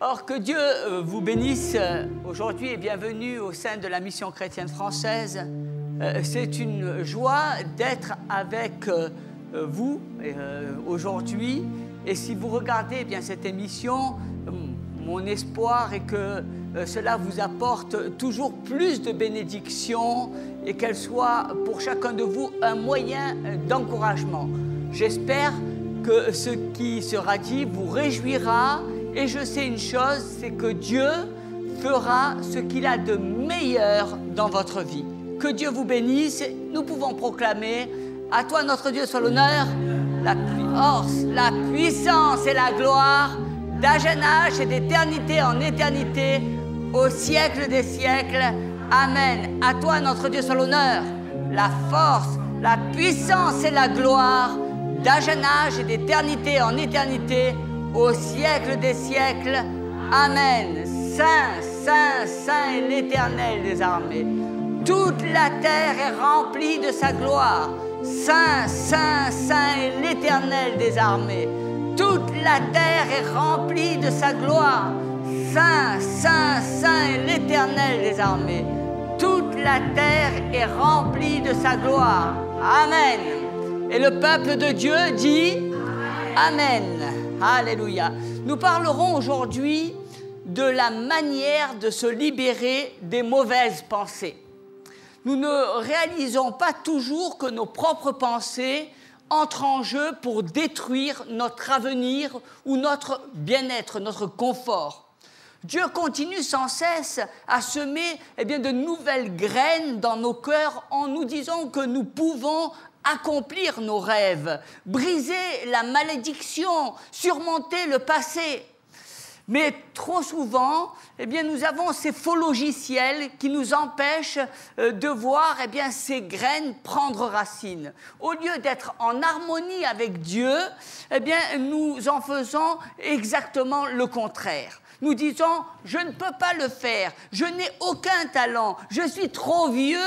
Or, que Dieu vous bénisse aujourd'hui et bienvenue au sein de la Mission chrétienne française. C'est une joie d'être avec vous aujourd'hui. Et si vous regardez eh bien, cette émission, mon espoir est que cela vous apporte toujours plus de bénédictions et qu'elle soit pour chacun de vous un moyen d'encouragement. J'espère que ce qui sera dit vous réjouira. Et je sais une chose, c'est que Dieu fera ce qu'il a de meilleur dans votre vie. Que Dieu vous bénisse. Nous pouvons proclamer « À toi, notre Dieu, soit l'honneur, la force, la puissance et la gloire, d'âge en âge et d'éternité en éternité, au siècle des siècles. Amen. À toi, notre Dieu, soit l'honneur, la force, la puissance et la gloire, d'âge en âge et d'éternité en éternité, au siècle des siècles. Amen. Saint, Saint, Saint est l'Éternel des armées. Toute la terre est remplie de sa gloire. Saint, Saint, Saint est l'Éternel des armées. Toute la terre est remplie de sa gloire. Saint, Saint, Saint est l'Éternel des armées. Toute la terre est remplie de sa gloire. Amen. Et le peuple de Dieu dit Amen. Alléluia. Nous parlerons aujourd'hui de la manière de se libérer des mauvaises pensées. Nous ne réalisons pas toujours que nos propres pensées entrent en jeu pour détruire notre avenir ou notre bien-être, notre confort. Dieu continue sans cesse à semer de nouvelles graines dans nos cœurs en nous disant que nous pouvons accomplir nos rêves, briser la malédiction, surmonter le passé. Mais trop souvent, nous avons ces faux logiciels qui nous empêchent de voir ces graines prendre racine. Au lieu d'être en harmonie avec Dieu, nous en faisons exactement le contraire. Nous disons, je ne peux pas le faire, je n'ai aucun talent, je suis trop vieux,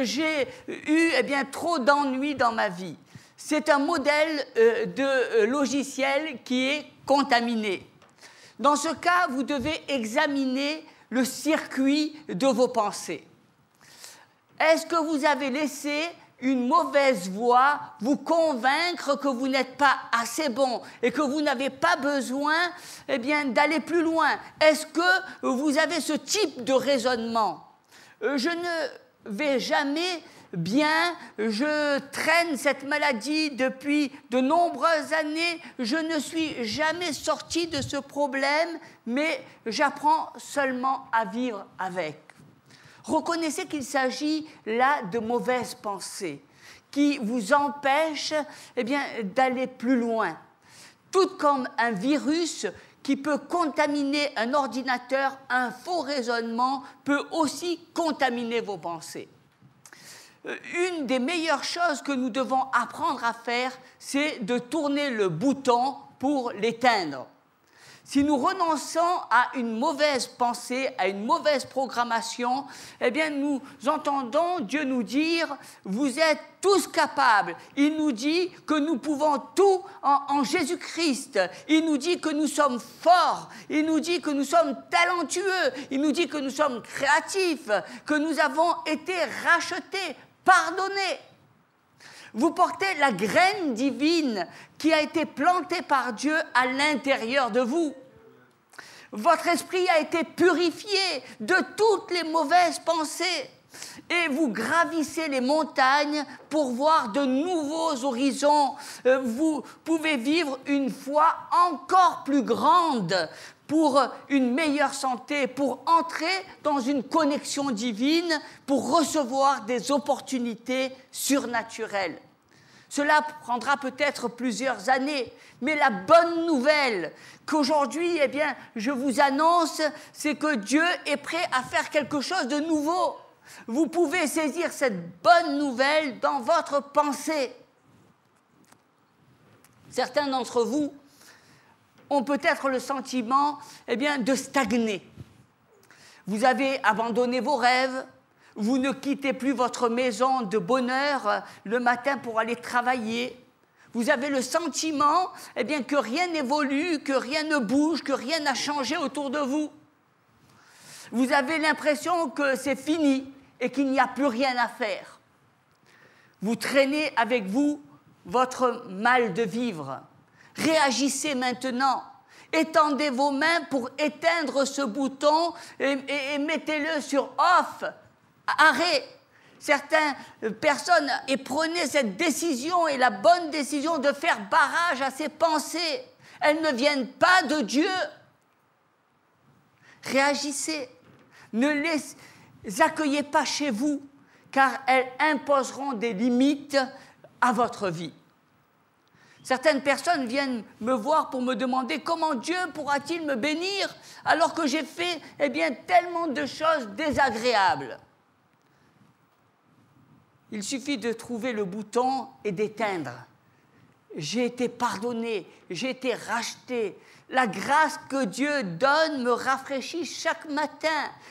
j'ai eu trop d'ennuis dans ma vie. C'est un modèle de logiciel qui est contaminé. Dans ce cas, vous devez examiner le circuit de vos pensées. Est-ce que vous avez laissé une mauvaise voix vous convaincre que vous n'êtes pas assez bon et que vous n'avez pas besoin d'aller plus loin? Est-ce que vous avez ce type de raisonnement? Je ne vais jamais bien, je traîne cette maladie depuis de nombreuses années, je ne suis jamais sorti de ce problème, mais j'apprends seulement à vivre avec. Reconnaissez qu'il s'agit là de mauvaises pensées qui vous empêchent d'aller plus loin. Tout comme un virus qui peut contaminer un ordinateur, un faux raisonnement peut aussi contaminer vos pensées. Une des meilleures choses que nous devons apprendre à faire, c'est de tourner le bouton pour l'éteindre. Si nous renonçons à une mauvaise pensée, à une mauvaise programmation, nous entendons Dieu nous dire « Vous êtes tous capables ». Il nous dit que nous pouvons tout en Jésus-Christ. Il nous dit que nous sommes forts. Il nous dit que nous sommes talentueux. Il nous dit que nous sommes créatifs, que nous avons été rachetés, pardonnés. Vous portez la graine divine qui a été plantée par Dieu à l'intérieur de vous. Votre esprit a été purifié de toutes les mauvaises pensées et vous gravissez les montagnes pour voir de nouveaux horizons. Vous pouvez vivre une foi encore plus grande pour une meilleure santé, pour entrer dans une connexion divine, pour recevoir des opportunités surnaturelles. Cela prendra peut-être plusieurs années, mais la bonne nouvelle qu'aujourd'hui, je vous annonce, c'est que Dieu est prêt à faire quelque chose de nouveau. Vous pouvez saisir cette bonne nouvelle dans votre pensée. Certains d'entre vous ont peut-être le sentiment de stagner. Vous avez abandonné vos rêves, vous ne quittez plus votre maison de bonne heure le matin pour aller travailler, Vous avez le sentiment eh bien, que rien n'évolue, que rien ne bouge, que rien n'a changé autour de vous. Vous avez l'impression que c'est fini et qu'il n'y a plus rien à faire. Vous traînez avec vous votre mal de vivre. Réagissez maintenant. Étendez vos mains pour éteindre ce bouton et mettez-le sur off, arrêt. Certaines personnes et prenez cette décision et la bonne décision de faire barrage à ces pensées. Elles ne viennent pas de Dieu. Réagissez. Ne les accueillez pas chez vous, car elles imposeront des limites à votre vie. Certaines personnes viennent me voir pour me demander comment Dieu pourra-t-il me bénir alors que j'ai fait tellement de choses désagréables. Il suffit de trouver le bouton et d'éteindre. J'ai été pardonné, j'ai été racheté. La grâce que Dieu donne me rafraîchit chaque matin.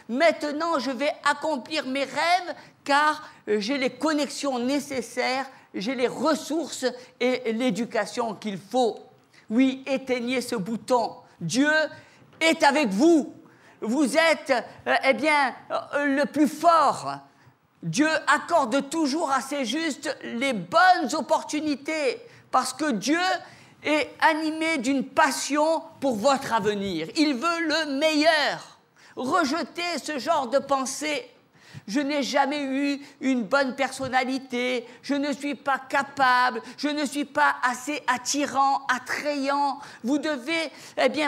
Maintenant, je vais accomplir mes rêves car j'ai les connexions nécessaires, j'ai les ressources et l'éducation qu'il faut. Oui, éteignez ce bouton. Dieu est avec vous. Vous êtes, le plus fort. Dieu accorde toujours à ses justes les bonnes opportunités parce que Dieu est animé d'une passion pour votre avenir. Il veut le meilleur. Rejetez ce genre de pensée. Je n'ai jamais eu une bonne personnalité, je ne suis pas capable, je ne suis pas assez attirant, attrayant. Vous devez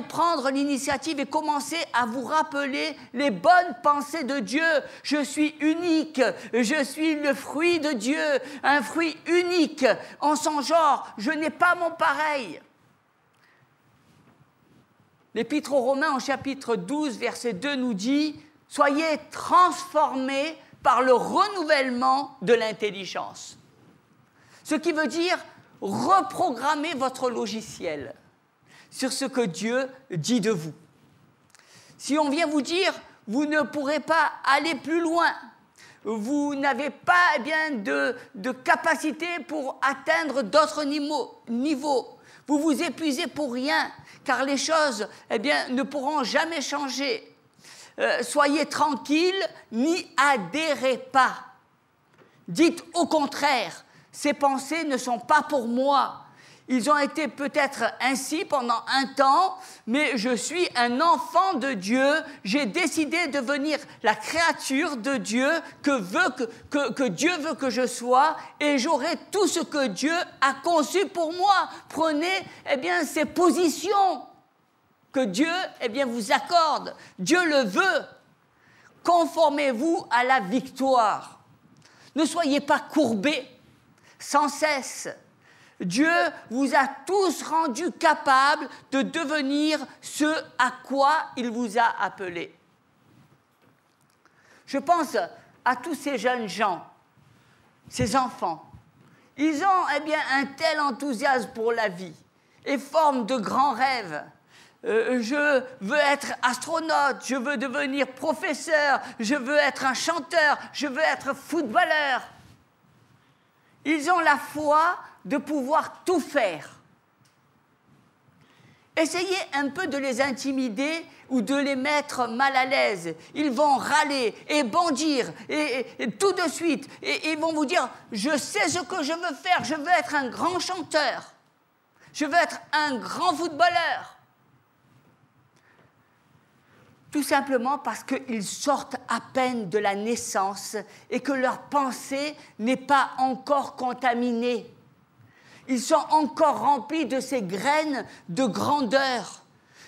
prendre l'initiative et commencer à vous rappeler les bonnes pensées de Dieu. Je suis unique, je suis le fruit de Dieu, un fruit unique en son genre, je n'ai pas mon pareil. L'Épître aux Romains, en chapitre 12, verset 2, nous dit « Soyez transformés par le renouvellement de l'intelligence ». Ce qui veut dire reprogrammer votre logiciel sur ce que Dieu dit de vous. Si on vient vous dire « Vous ne pourrez pas aller plus loin », vous n'avez pas de capacité pour atteindre d'autres niveaux. Vous vous épuisez pour rien, car les choses ne pourront jamais changer. Soyez tranquille, n'y adhérez pas. Dites au contraire, ces pensées ne sont pas pour moi. Ils ont été peut-être ainsi pendant un temps, mais je suis un enfant de Dieu. J'ai décidé de devenir la créature de Dieu que Dieu veut que je sois, et j'aurai tout ce que Dieu a conçu pour moi. Prenez ces positions que Dieu vous accorde. Dieu le veut. Conformez-vous à la victoire. Ne soyez pas courbés sans cesse. Dieu vous a tous rendus capables de devenir ce à quoi il vous a appelés. Je pense à tous ces jeunes gens, ces enfants. Ils ont un tel enthousiasme pour la vie et forment de grands rêves. Je veux être astronaute, je veux devenir professeur, je veux être un chanteur, je veux être footballeur. Ils ont la foi de pouvoir tout faire. Essayez un peu de les intimider ou de les mettre mal à l'aise. Ils vont râler et bondir et tout de suite. Et ils vont vous dire, je sais ce que je veux faire, je veux être un grand chanteur, je veux être un grand footballeur. Tout simplement parce qu'ils sortent à peine de la naissance et que leur pensée n'est pas encore contaminée. Ils sont encore remplis de ces graines de grandeur.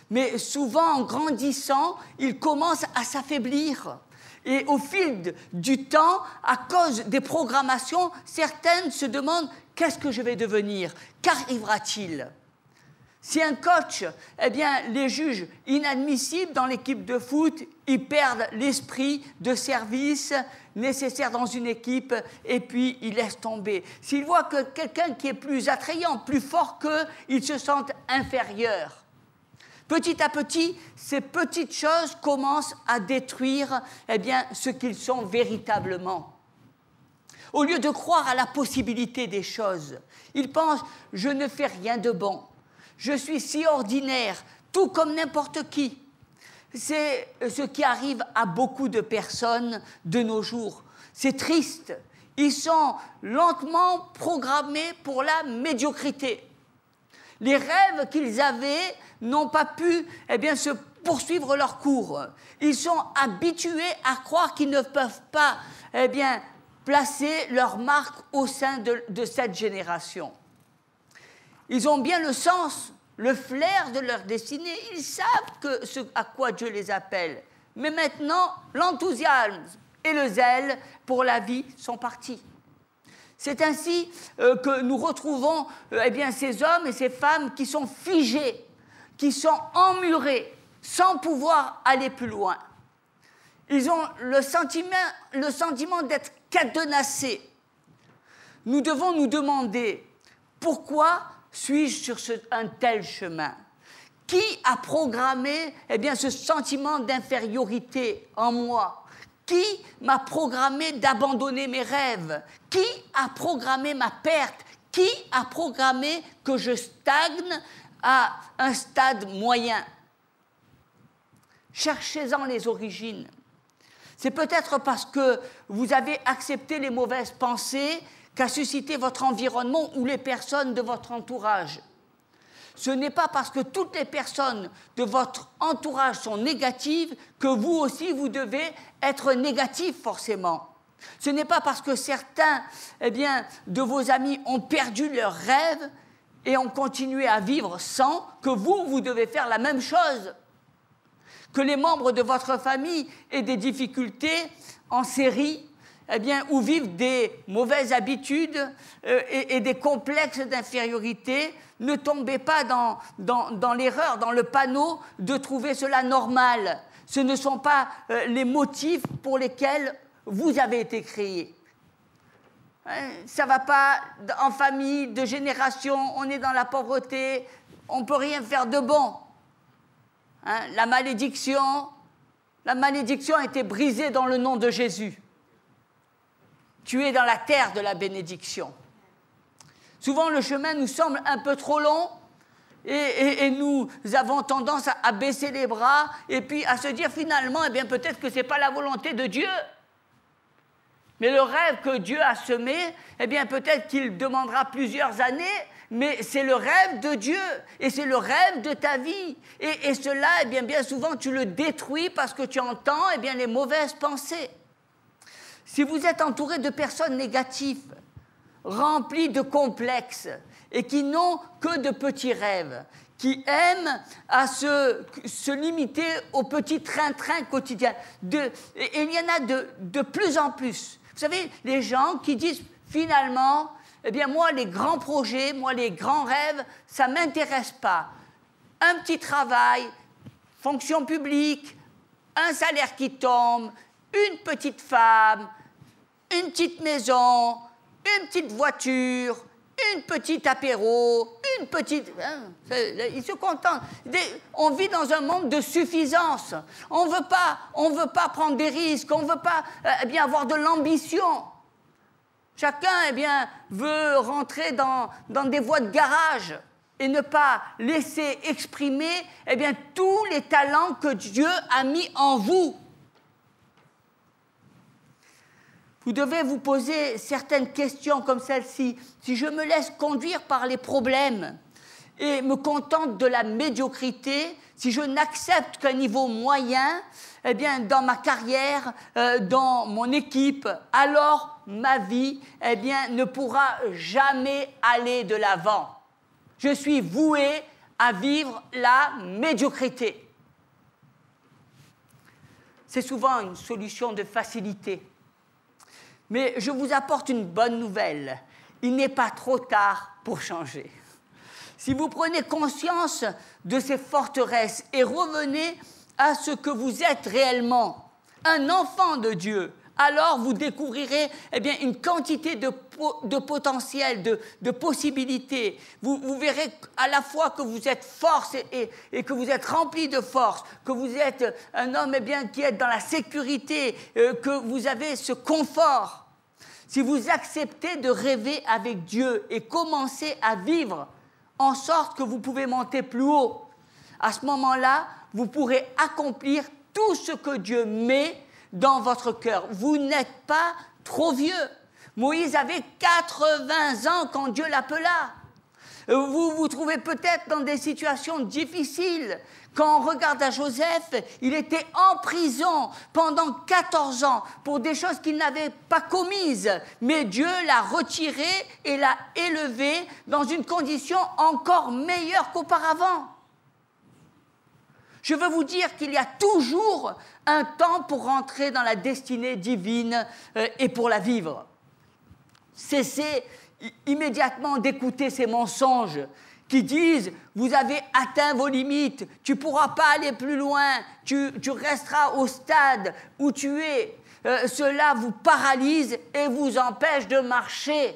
Mais souvent, en grandissant, ils commencent à s'affaiblir. Et au fil du temps, à cause des programmations, certaines se demandent « qu'est-ce que je vais devenir ? Qu'arrivera-t-il » Si un coach les juge inadmissibles dans l'équipe de foot, ils perdent l'esprit de service nécessaire dans une équipe et puis ils laissent tomber. S'ils voient que quelqu'un qui est plus attrayant, plus fort qu'eux, ils se sentent inférieurs. Petit à petit, ces petites choses commencent à détruire ce qu'ils sont véritablement. Au lieu de croire à la possibilité des choses, ils pensent « je ne fais rien de bon, je suis si ordinaire, tout comme n'importe qui ». C'est ce qui arrive à beaucoup de personnes de nos jours. C'est triste. Ils sont lentement programmés pour la médiocrité. Les rêves qu'ils avaient n'ont pas pu se poursuivre leur cours. Ils sont habitués à croire qu'ils ne peuvent pas placer leur marque au sein de cette génération. Ils ont bien le sens, le flair de leur destinée. Ils savent ce à quoi Dieu les appelle. Mais maintenant, l'enthousiasme et le zèle pour la vie sont partis. C'est ainsi que nous retrouvons ces hommes et ces femmes qui sont figés, qui sont emmurés, sans pouvoir aller plus loin. Ils ont le sentiment d'être cadenassés. Nous devons nous demander pourquoi suis-je sur un tel chemin? Qui a programmé ce sentiment d'infériorité en moi? Qui m'a programmé d'abandonner mes rêves? Qui a programmé ma perte? Qui a programmé que je stagne à un stade moyen? Cherchez-en les origines. C'est peut-être parce que vous avez accepté les mauvaises pensées qu'a suscité votre environnement ou les personnes de votre entourage. Ce n'est pas parce que toutes les personnes de votre entourage sont négatives que vous aussi, vous devez être négatif forcément. Ce n'est pas parce que certains de vos amis ont perdu leurs rêves et ont continué à vivre sans que vous devez faire la même chose. Que les membres de votre famille aient des difficultés en série, ou vivent des mauvaises habitudes et des complexes d'infériorité, ne tombez pas dans l'erreur, dans le panneau de trouver cela normal. Ce ne sont pas les motifs pour lesquels vous avez été créés. Ça ne va pas en famille, de génération, on est dans la pauvreté, on ne peut rien faire de bon. La malédiction a été brisée dans le nom de Jésus. Tu es dans la terre de la bénédiction. Souvent, le chemin nous semble un peu trop long et nous avons tendance à baisser les bras et puis à se dire finalement, peut-être que ce n'est pas la volonté de Dieu. Mais le rêve que Dieu a semé, peut-être qu'il demandera plusieurs années, mais c'est le rêve de Dieu et c'est le rêve de ta vie. Et cela, bien souvent, tu le détruis parce que tu entends les mauvaises pensées. Si vous êtes entouré de personnes négatives, remplies de complexes et qui n'ont que de petits rêves, qui aiment à se limiter au petit train-train quotidien, et il y en a de plus en plus. Vous savez, les gens qui disent finalement, moi, les grands projets, moi, les grands rêves, ça ne m'intéresse pas. Un petit travail, fonction publique, un salaire qui tombe, une petite femme, une petite maison, une petite voiture, une petite apéro, une petite... Ils se contentent. On vit dans un monde de suffisance. On veut pas prendre des risques, on ne veut pas avoir de l'ambition. Chacun veut rentrer dans des voies de garage et ne pas laisser exprimer tous les talents que Dieu a mis en vous. Vous devez vous poser certaines questions comme celle-ci. Si je me laisse conduire par les problèmes et me contente de la médiocrité, si je n'accepte qu'un niveau moyen, dans ma carrière, dans mon équipe, alors ma vie, ne pourra jamais aller de l'avant. Je suis voué à vivre la médiocrité. C'est souvent une solution de facilité. Mais je vous apporte une bonne nouvelle. Il n'est pas trop tard pour changer. Si vous prenez conscience de ces forteresses et revenez à ce que vous êtes réellement, un enfant de Dieu, alors vous découvrirez une quantité de potentiel, de possibilités. Vous verrez à la fois que vous êtes force et que vous êtes rempli de force, que vous êtes un homme qui est dans la sécurité, que vous avez ce confort. si vous acceptez de rêver avec Dieu et commencez à vivre en sorte que vous pouvez monter plus haut, à ce moment-là, vous pourrez accomplir tout ce que Dieu met dans votre cœur. Vous n'êtes pas trop vieux. Moïse avait 80 ans quand Dieu l'appela. Vous vous trouvez peut-être dans des situations difficiles. Quand on regarde à Joseph, il était en prison pendant 14 ans pour des choses qu'il n'avait pas commises. Mais Dieu l'a retiré et l'a élevé dans une condition encore meilleure qu'auparavant. Je veux vous dire qu'il y a toujours un temps pour rentrer dans la destinée divine et pour la vivre. Cessez immédiatement d'écouter ces mensonges qui disent « vous avez atteint vos limites, tu ne pourras pas aller plus loin, tu resteras au stade où tu es ». Cela vous paralyse et vous empêche de marcher.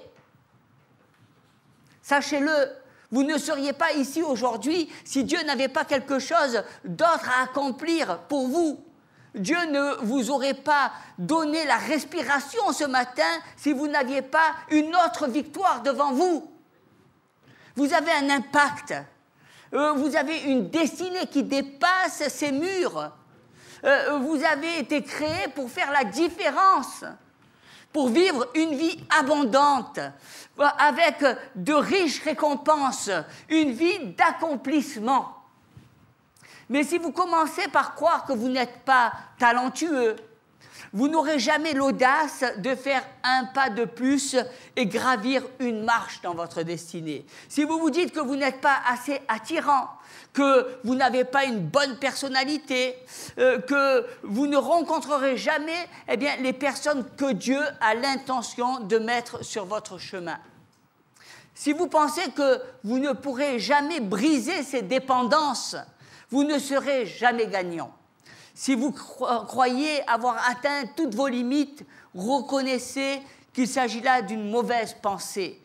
Sachez-le, vous ne seriez pas ici aujourd'hui si Dieu n'avait pas quelque chose d'autre à accomplir pour vous. Dieu ne vous aurait pas donné la respiration ce matin si vous n'aviez pas une autre victoire devant vous. Vous avez un impact. Vous avez une destinée qui dépasse ces murs. Vous avez été créé pour faire la différence, pour vivre une vie abondante, avec de riches récompenses, une vie d'accomplissement. Mais si vous commencez par croire que vous n'êtes pas talentueux, vous n'aurez jamais l'audace de faire un pas de plus et gravir une marche dans votre destinée. Si vous vous dites que vous n'êtes pas assez attirant, que vous n'avez pas une bonne personnalité, que vous ne rencontrerez jamais les personnes que Dieu a l'intention de mettre sur votre chemin. Si vous pensez que vous ne pourrez jamais briser ces dépendances, vous ne serez jamais gagnant. Si vous croyez avoir atteint toutes vos limites, reconnaissez qu'il s'agit là d'une mauvaise pensée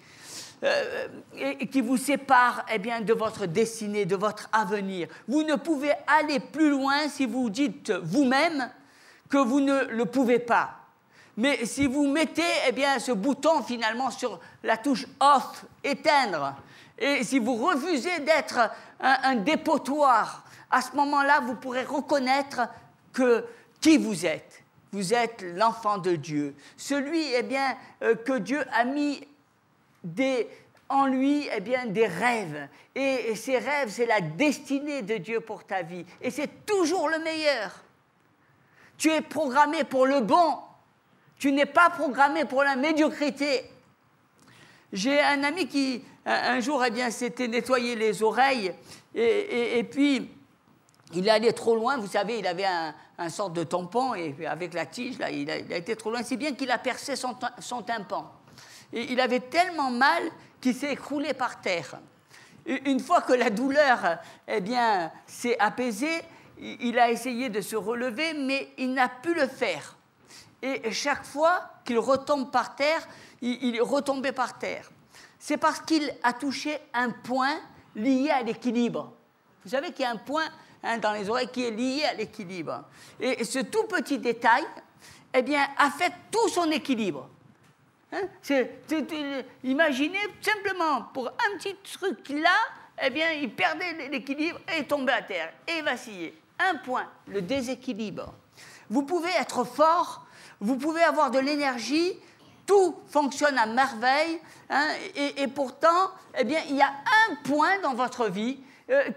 et qui vous sépare de votre destinée, de votre avenir. Vous ne pouvez aller plus loin si vous dites vous-même que vous ne le pouvez pas. Mais si vous mettez ce bouton finalement sur la touche off, éteindre, et si vous refusez d'être un dépotoir, à ce moment-là, vous pourrez reconnaître qui vous êtes. Vous êtes l'enfant de Dieu. Celui que Dieu a mis en lui des rêves. Et ces rêves, c'est la destinée de Dieu pour ta vie. Et c'est toujours le meilleur. Tu es programmé pour le bon. Tu n'es pas programmé pour la médiocrité. J'ai un ami qui, un jour, s'était nettoyé les oreilles et puis il est allé trop loin. Vous savez, il avait un sorte de tampon et avec la tige, là, il a été trop loin, si bien qu'il a percé son tympan. Et il avait tellement mal qu'il s'est écroulé par terre. Et une fois que la douleur s'est apaisée, il a essayé de se relever, mais il n'a pu le faire. Et chaque fois qu'il retombe par terre, il est retombé par terre. C'est parce qu'il a touché un point lié à l'équilibre. Vous savez qu'il y a un point dans les oreilles qui est lié à l'équilibre. Et ce tout petit détail affecte tout son équilibre. Imaginez simplement, pour un petit truc là, il perdait l'équilibre et tombait à terre et vacillait. Un point, le déséquilibre. Vous pouvez être fort, vous pouvez avoir de l'énergie, tout fonctionne à merveille, et pourtant, il y a un point dans votre vie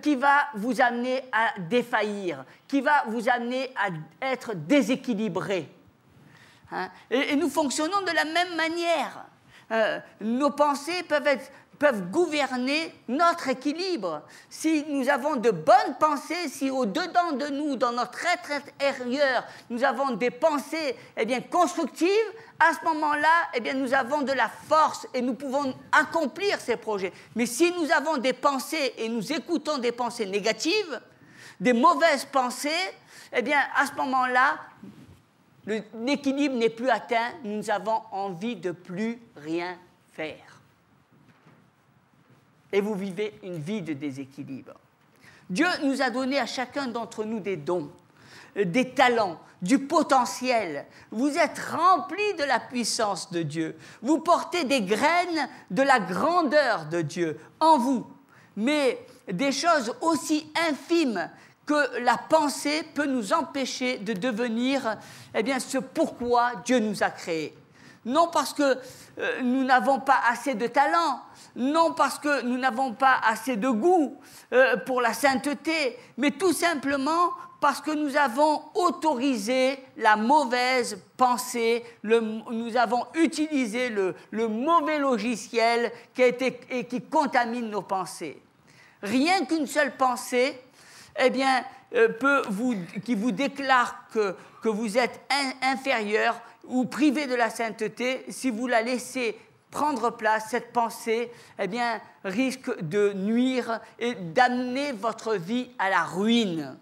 qui va vous amener à défaillir, qui va vous amener à être déséquilibré. Et nous fonctionnons de la même manière. Nos pensées peuvent gouverner notre équilibre. Si nous avons de bonnes pensées, si au-dedans de nous, dans notre être intérieur, nous avons des pensées constructives, à ce moment-là, nous avons de la force et nous pouvons accomplir ces projets. Mais si nous avons des pensées et nous écoutons des pensées négatives, des mauvaises pensées, à ce moment-là, l'équilibre n'est plus atteint, nous avons envie de plus rien faire. Et vous vivez une vie de déséquilibre. Dieu nous a donné à chacun d'entre nous des dons. des talents, du potentiel. Vous êtes remplis de la puissance de Dieu. Vous portez des graines de la grandeur de Dieu en vous. Mais des choses aussi infimes que la pensée peut nous empêcher de devenir ce pourquoi Dieu nous a créés. Non parce que nous n'avons pas assez de talent, non parce que nous n'avons pas assez de goût pour la sainteté, mais tout simplement parce que nous avons autorisé la mauvaise pensée, nous avons utilisé le mauvais logiciel qui contamine nos pensées. Rien qu'une seule pensée, qui vous déclare que vous êtes inférieur ou privé de la sainteté, si vous la laissez prendre place, cette pensée, risque de nuire et d'amener votre vie à la ruine.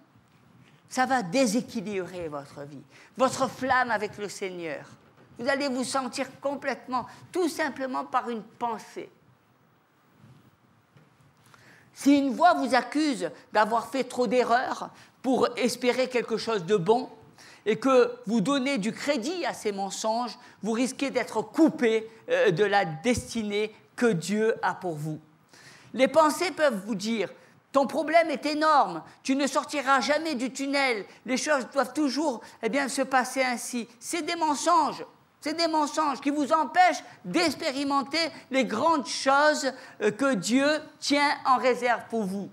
Ça va déséquilibrer votre vie, votre flamme avec le Seigneur. Vous allez vous sentir complètement, tout simplement par une pensée. Si une voix vous accuse d'avoir fait trop d'erreurs pour espérer quelque chose de bon et que vous donnez du crédit à ces mensonges, vous risquez d'être coupé de la destinée que Dieu a pour vous. Les pensées peuvent vous dire « Ton problème est énorme, tu ne sortiras jamais du tunnel, les choses doivent toujours se passer ainsi. » C'est des mensonges. C'est des mensonges qui vous empêchent d'expérimenter les grandes choses que Dieu tient en réserve pour vous.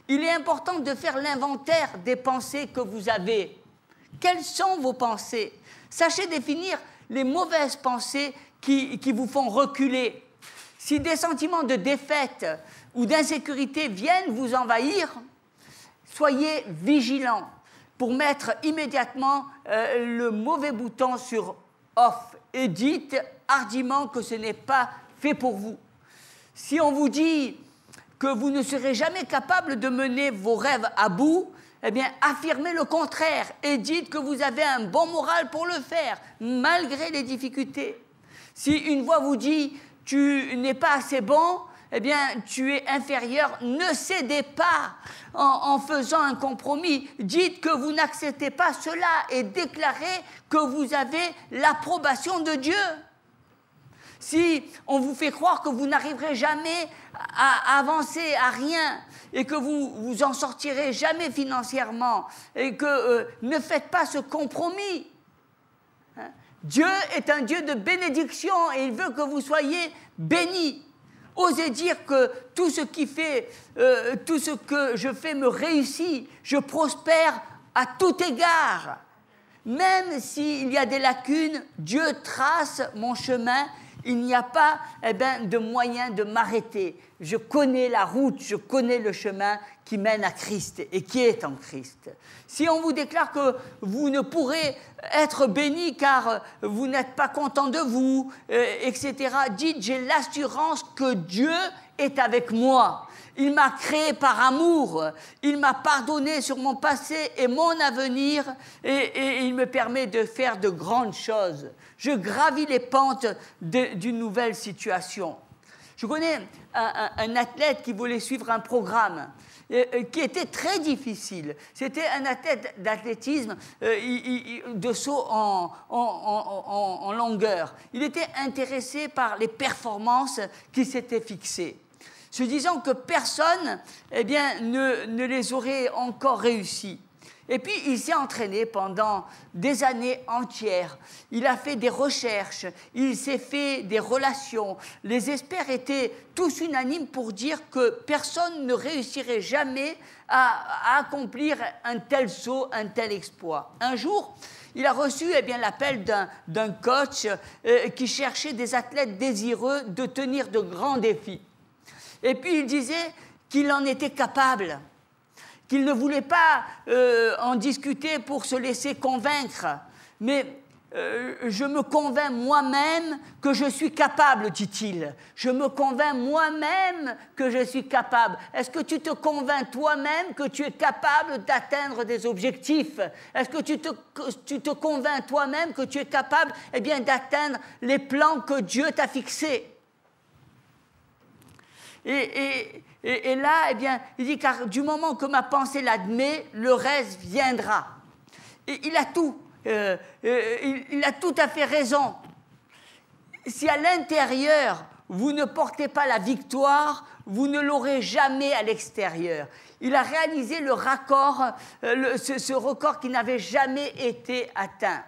Il est important de faire l'inventaire des pensées que vous avez. Quelles sont vos pensées? Sachez définir les mauvaises pensées qui vous font reculer. Si des sentiments de défaite ou d'insécurité viennent vous envahir, soyez vigilants pour mettre immédiatement le mauvais bouton sur « off » et dites hardiment que ce n'est pas fait pour vous. Si on vous dit que vous ne serez jamais capable de mener vos rêves à bout, affirmez le contraire et dites que vous avez un bon moral pour le faire, malgré les difficultés. Si une voix vous dit « tu n'es pas assez bon », tu es inférieur, ne cédez pas en faisant un compromis. Dites que vous n'acceptez pas cela et déclarez que vous avez l'approbation de Dieu. Si on vous fait croire que vous n'arriverez jamais à avancer à rien et que vous vous en sortirez jamais financièrement et que ne faites pas ce compromis. Dieu est un Dieu de bénédiction et il veut que vous soyez bénis. Osez dire que tout ce que je fais me réussit, je prospère à tout égard. Même s'il y a des lacunes, Dieu trace mon chemin, il n'y a pas de moyen de m'arrêter. Je connais la route, je connais le chemin qui mène à Christ et qui est en Christ. Si on vous déclare que vous ne pourrez être béni car vous n'êtes pas content de vous, etc., dites « j'ai l'assurance que Dieu est avec moi. Il m'a créé par amour, il m'a pardonné sur mon passé et mon avenir et il me permet de faire de grandes choses. Je gravis les pentes d'une nouvelle situation. » Je connais un athlète qui voulait suivre un programme qui était très difficile. C'était un athlète d'athlétisme, de saut en longueur. Il était intéressé par les performances qui s'étaient fixées, se disant que personne ne les aurait encore réussies. Et puis, il s'est entraîné pendant des années entières. Il a fait des recherches, il s'est fait des relations. Les experts étaient tous unanimes pour dire que personne ne réussirait jamais à accomplir un tel saut, un tel exploit. Un jour, il a reçu l'appel d'un coach qui cherchait des athlètes désireux de tenir de grands défis. Et puis, il disait qu'il en était capable, qu'il ne voulait pas en discuter pour se laisser convaincre. Mais je me convainc moi-même que je suis capable, dit-il. Je me convainc moi-même que je suis capable. Est-ce que tu te convaincs toi-même que tu es capable d'atteindre des objectifs? Est-ce que tu te convaincs toi-même que tu es capable d'atteindre les plans que Dieu t'a fixés? Et là, il dit, car du moment que ma pensée l'admet, le reste viendra. il a tout. Il a tout à fait raison. Si à l'intérieur, vous ne portez pas la victoire, vous ne l'aurez jamais à l'extérieur. Il a réalisé le raccord, ce record qui n'avait jamais été atteint.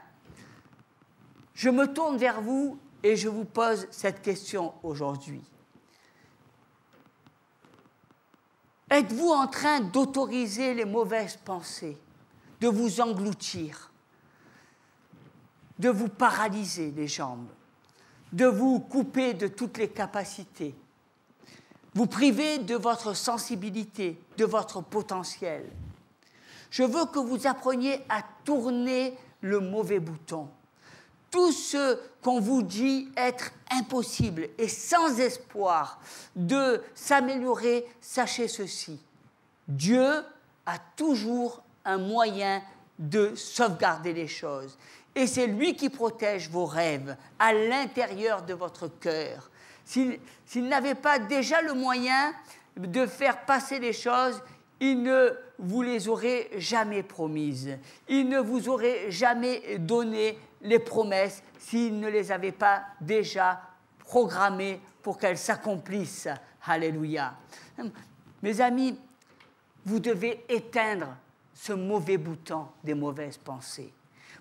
Je me tourne vers vous et je vous pose cette question aujourd'hui. Êtes-vous en train d'autoriser les mauvaises pensées, de vous engloutir, de vous paralyser les jambes, de vous couper de toutes les capacités, vous priver de votre sensibilité, de votre potentiel? Je veux que vous appreniez à tourner le mauvais bouton. Tout ce qu'on vous dit être impossible et sans espoir de s'améliorer, sachez ceci. Dieu a toujours un moyen de sauvegarder les choses. Et c'est lui qui protège vos rêves à l'intérieur de votre cœur. S'il n'avait pas déjà le moyen de faire passer les choses, il ne vous les aurait jamais promises. Il ne vous aurait jamais donné les promesses s'il ne les avait pas déjà programmées pour qu'elles s'accomplissent. Alléluia. Mes amis, vous devez éteindre ce mauvais bouton des mauvaises pensées.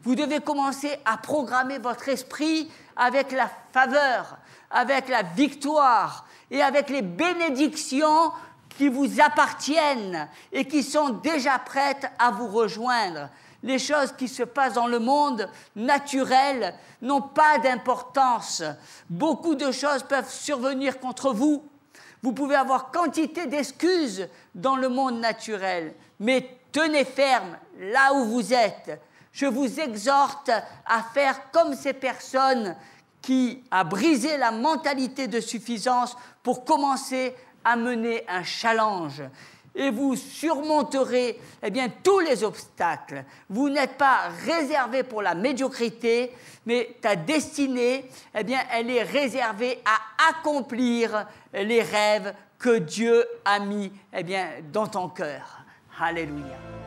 Vous devez commencer à programmer votre esprit avec la faveur, avec la victoire et avec les bénédictions qui vous appartiennent et qui sont déjà prêtes à vous rejoindre. Les choses qui se passent dans le monde naturel n'ont pas d'importance. Beaucoup de choses peuvent survenir contre vous. Vous pouvez avoir quantité d'excuses dans le monde naturel, mais tenez ferme là où vous êtes. Je vous exhorte à faire comme ces personnes qui ont brisé la mentalité de suffisance pour commencer à mener un challenge. Et vous surmonterez tous les obstacles. Vous n'êtes pas réservé pour la médiocrité, mais ta destinée, elle est réservée à accomplir les rêves que Dieu a mis dans ton cœur. Alléluia.